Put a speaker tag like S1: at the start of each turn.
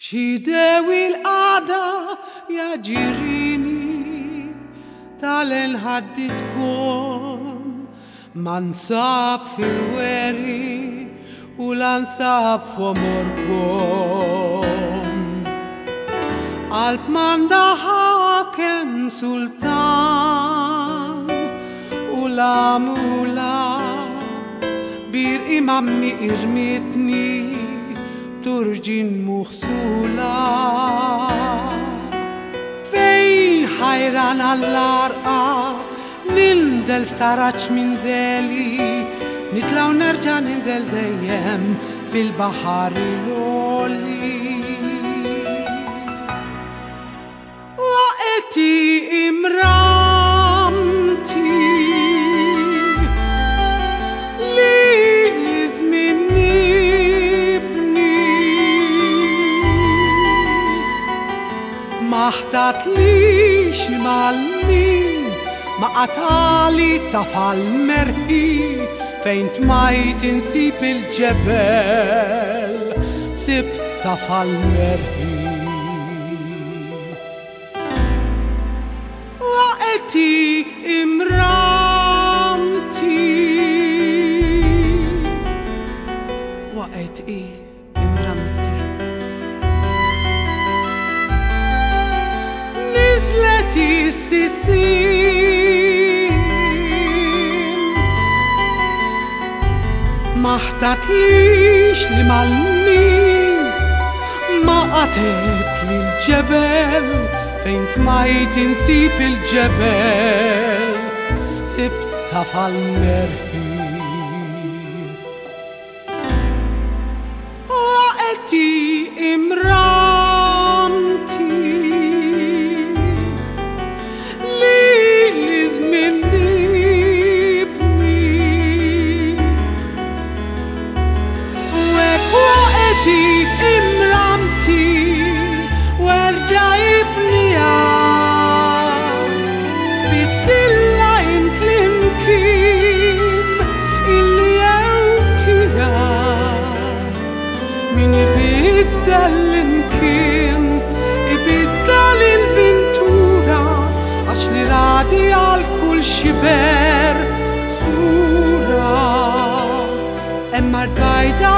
S1: Xidewi l-qada ja ġirini tal-inħadditkom ma nsab fil-weri u l-ansab f'omorkom. Qalb manda ħakem sultan u la bir imammi irmitni turġin muħsula. Fejn ħajran għall-arqa ninżel ftaraċ minn zeli, nitlaw nerġa ninżel dejjem fil-bahar il-oli. Waqti imramti maħtat li ximalmin ma qatali tafal merħi fejn tmajt insib il-ġebel sibt tafal merħi. Waqti imramti waqti imramti Sissin maħtat lix li mal-min ma qatet li l-ġebel fejn tmajt insib il-ġebel sibt tafal merħi. Waqti imramti imramti werġajibnija biddilla inklimkien illi jewtija min ibiddel l-imkien ibiddel il-vintura għax li radi għal kull xiber sura emma d-bajda